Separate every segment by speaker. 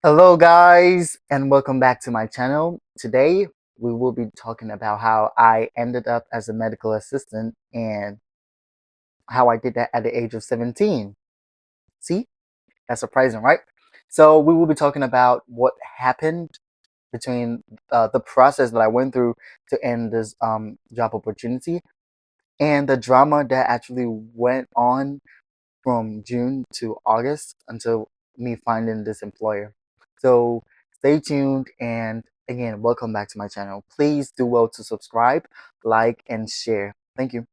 Speaker 1: Hello, guys, and welcome back to my channel. Today, we will be talking about how I ended up as a medical assistant and how I did that at the age of 17. See, that's surprising, right? So, we will be talking about what happened between the process that I went through to end this job opportunity and the drama that actually went on from June to August until me finding this employer. So stay tuned, and again, welcome back to my channel. Please do well to subscribe, like, and share. Thank you.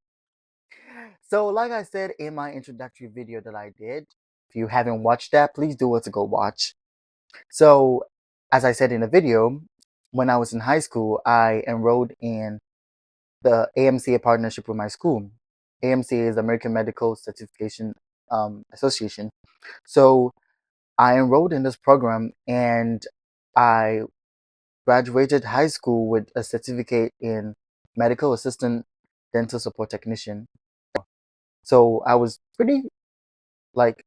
Speaker 1: So like I said in my introductory video that I did, if you haven't watched that, please do well to go watch. So as I said in the video, when I was in high school, I enrolled in the AMCA partnership with my school. AMCA is American Medical Certification Association. So I enrolled in this program and I graduated high school with a certificate in medical assistant dental support technician. So I was pretty like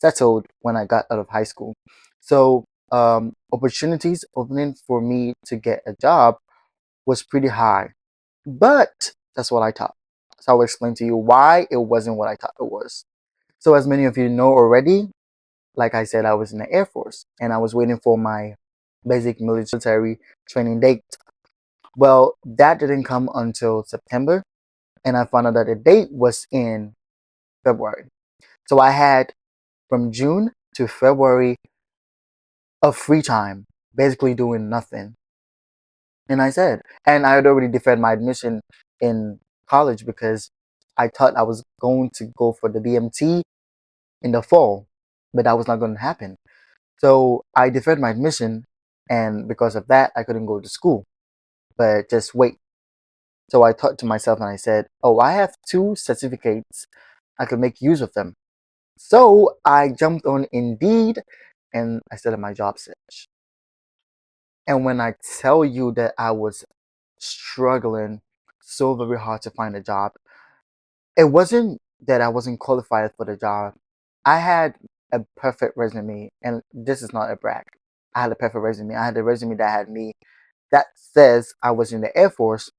Speaker 1: settled when I got out of high school. So opportunities opening for me to get a job was pretty high. But that's what I thought. So I'll explain to you why it wasn't what I thought it was. So as many of you know already, like I said, I was in the Air Force and I was waiting for my basic military training date. Well, that didn't come until September, and I found out that the date was in February. So I had from June to February of free time, basically doing nothing. And I had already deferred my admission in college because I thought I was going to go for the BMT in the fall, but that was not going to happen. So I deferred my admission, and because of that, I couldn't go to school. But just wait. So I thought to myself and I said, oh, I have two certificates. I could make use of them. So I jumped on Indeed and I started my job search. And when I tell you that I was struggling so very hard to find a job, it wasn't that I wasn't qualified for the job. I had a perfect resume, and this is not a brag. I had a perfect resume. I had a resume that had me that says I was in the Air Force,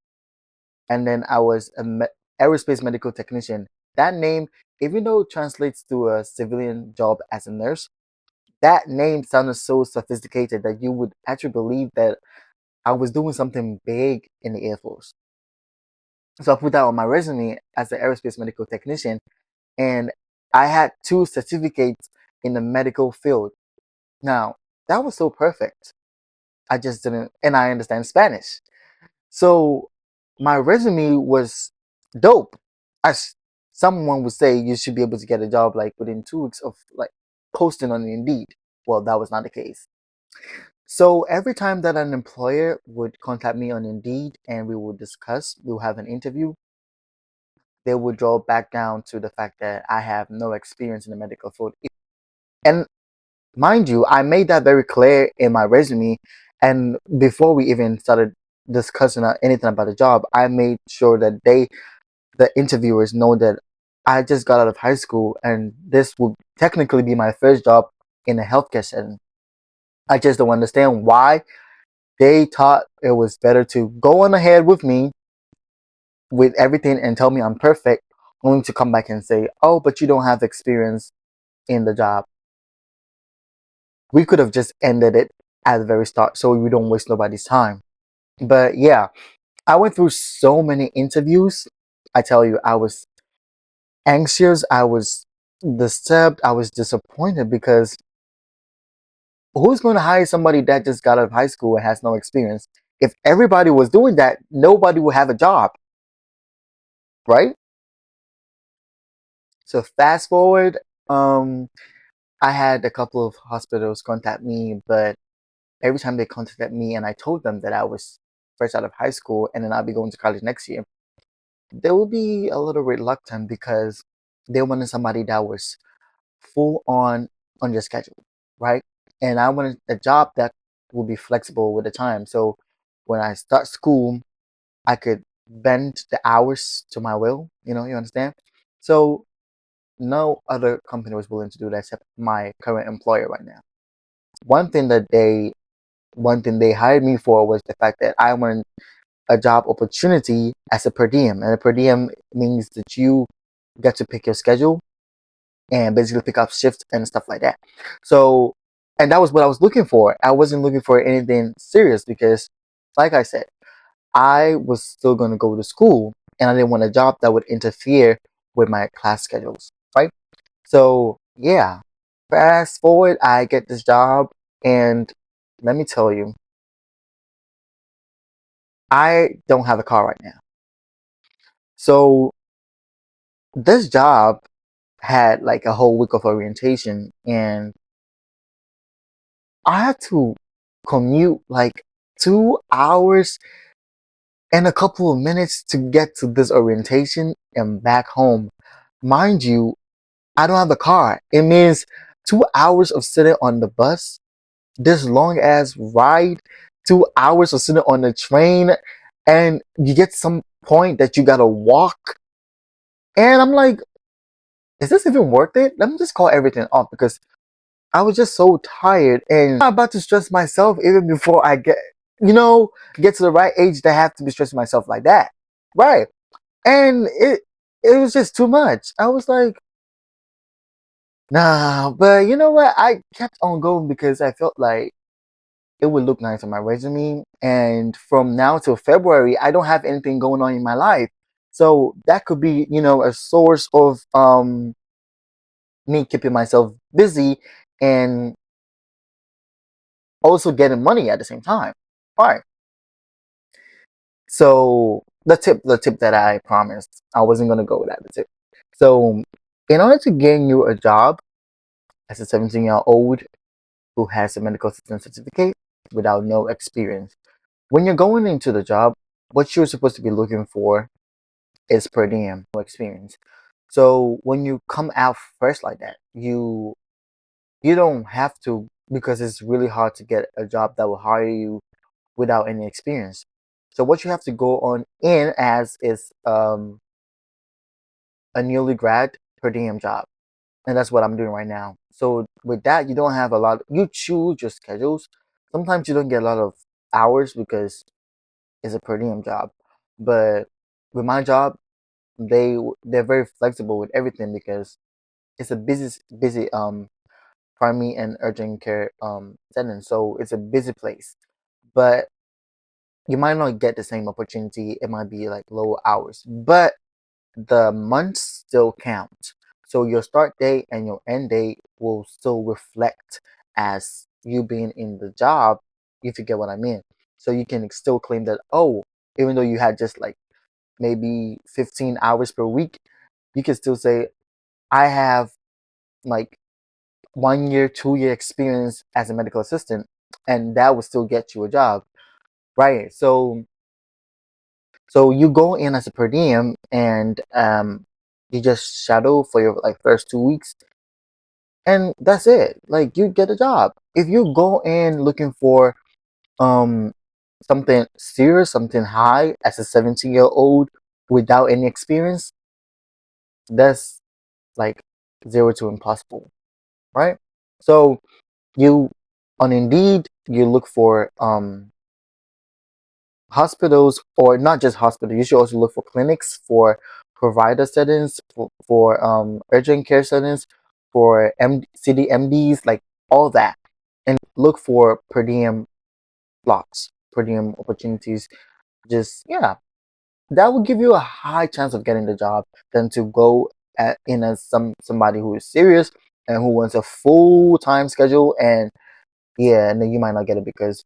Speaker 1: and then I was an aerospace medical technician. That name, even though it translates to a civilian job as a nurse, that name sounded so sophisticated that you would actually believe that I was doing something big in the Air Force. So I put that on my resume as an aerospace medical technician, and I had two certificates in the medical field. Now, that was so perfect. I just didn't, and I understand Spanish. So my resume was dope. As someone would say, you should be able to get a job like within 2 weeks of like posting on Indeed. Well, that was not the case. So every time that an employer would contact me on Indeed and we would discuss, we'll have an interview, they would draw back down to the fact that I have no experience in the medical field. And mind you, I made that very clear in my resume. And before we even started discussing anything about the job, I made sure that the interviewers, know that I just got out of high school and this would technically be my first job in a healthcare setting. I just don't understand why they thought it was better to go on ahead with me with everything and tell me I'm perfect, only to come back and say, oh, but you don't have experience in the job. We could have just ended it at the very start so we don't waste nobody's time. But yeah, I went through so many interviews. I tell you, I was anxious, I was disturbed, I was disappointed because who's going to hire somebody that just got out of high school and has no experience? If everybody was doing that, nobody would have a job, right? So fast forward, I had a couple of hospitals contact me, but every time they contacted me and I told them that I was fresh out of high school and then I'll be going to college next year, they would be a little reluctant because they wanted somebody that was full on your schedule, right? And I wanted a job that would be flexible with the time. So when I start school, I could bend the hours to my will. You understand? So no other company was willing to do that except my current employer right now. one thing they hired me for was the fact that I wanted a job opportunity as a per diem. And a per diem means that you get to pick your schedule and basically pick up shifts and stuff like that. So, and that was what I was looking for. I wasn't looking for anything serious because, like I said, I was still going to go to school and I didn't want a job that would interfere with my class schedules, right? So, yeah, fast forward, I get this job, and let me tell you, I don't have a car right now. So, this job had like a whole week of orientation, and I had to commute like 2 hours and a couple of minutes to get to this orientation and back home. Mind you, I don't have a car. It means 2 hours of sitting on the bus, this long ass ride, 2 hours of sitting on the train, and you get some point that you gotta walk. And I'm like, is this even worth it? Let me just call everything off because I was just so tired and I'm about to stress myself even before I get to the right age that I have to be stressing myself like that. Right. And it was just too much. I was like, nah, but you know what? I kept on going because I felt like it would look nice on my resume. And from now till February, I don't have anything going on in my life. So that could be, a source of me keeping myself busy and also getting money at the same time. All right. So the tip that I promised, I wasn't gonna go with that. The tip. So in order to gain you a job as a 17-year-old who has a medical assistant certificate without no experience, when you're going into the job, what you're supposed to be looking for is per diem, no experience. So when you come out fresh like that, you don't have to because it's really hard to get a job that will hire you without any experience. So what you have to go on in as is a newly grad per diem job, and that's what I'm doing right now. So with that, you don't have a lot. You choose your schedules. Sometimes you don't get a lot of hours because it's a per diem job, but with my job, they're very flexible with everything because it's a busy primary and urgent care setting. So it's a busy place, but you might not get the same opportunity. It might be like low hours, but the months still count. So your start date and your end date will still reflect as you being in the job, if you get what I mean. So you can still claim that, oh, even though you had just like maybe 15 hours per week, you can still say, I have like 1 year, 2 year experience as a medical assistant, and that will still get you a job. Right. So you go in as a per diem and you just shadow for your like first 2 weeks and that's it. Like you get a job. If you go in looking for um something serious, something high as a 17-year-old without any experience, that's like zero to impossible, right? So you on Indeed you look for hospitals, or not just hospitals, you should also look for clinics, for provider settings, for urgent care settings, for CDMDs, like all that, and look for per diem slots, per diem opportunities. Just yeah, that will give you a high chance of getting the job than to go in as somebody who is serious and who wants a full time schedule, and yeah, and then you might not get it because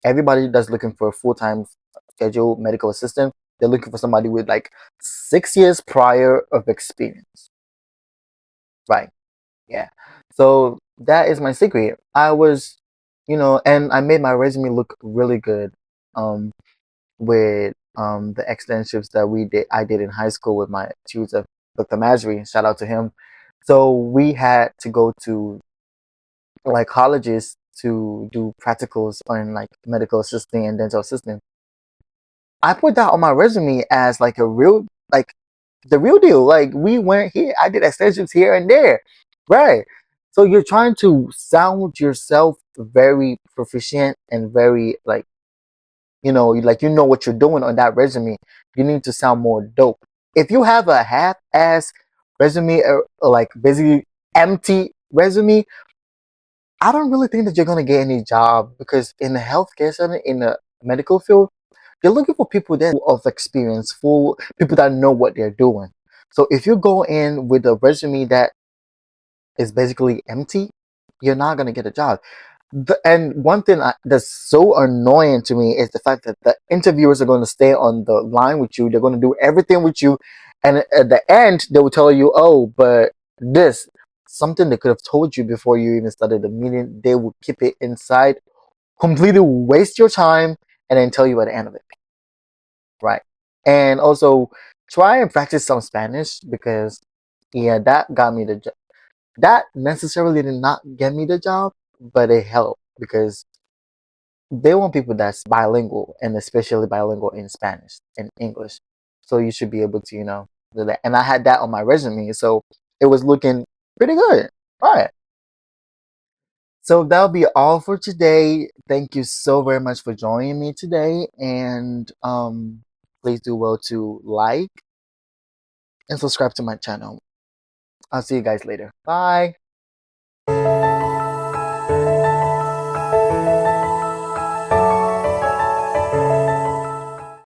Speaker 1: everybody that's looking for a full-time schedule medical assistant, they're looking for somebody with like 6 years prior of experience. Right. Yeah. So that is my secret. I was, and I made my resume look really good um with the externships that I did in high school with my tutor, Dr. Masri. Shout out to him. So we had to go to like colleges to do practicals on like medical assisting and dental assisting. I put that on my resume as like a real, like the real deal. Like we went here, I did extensions here and there, right? So you're trying to sound yourself very proficient and very like you know what you're doing on that resume. You need to sound more dope. If you have a half-ass resume, or like basically empty resume, I don't really think that you're gonna get any job, because in the healthcare setting, in the medical field, you're looking for people that are full of experience, full people that know what they're doing. So if you go in with a resume that is basically empty, you're not gonna get a job. And one thing that's so annoying to me is the fact that the interviewers are going to stay on the line with you. They're going to do everything with you, and at the end, they will tell you, "Oh, but this something they could have told you before you even started the meeting." They will keep it inside, completely waste your time, and then tell you at the end of it, right? And also, try and practice some Spanish, because yeah, that got me the job. That necessarily did not get me the job, but it helped because they want people that's bilingual, and especially bilingual in Spanish and English. So you should be able to, do that. And I had that on my resume, so it was looking pretty good. All right. So that'll be all for today. Thank you so very much for joining me today. And please do well to like and subscribe to my channel. I'll see you guys later. Bye.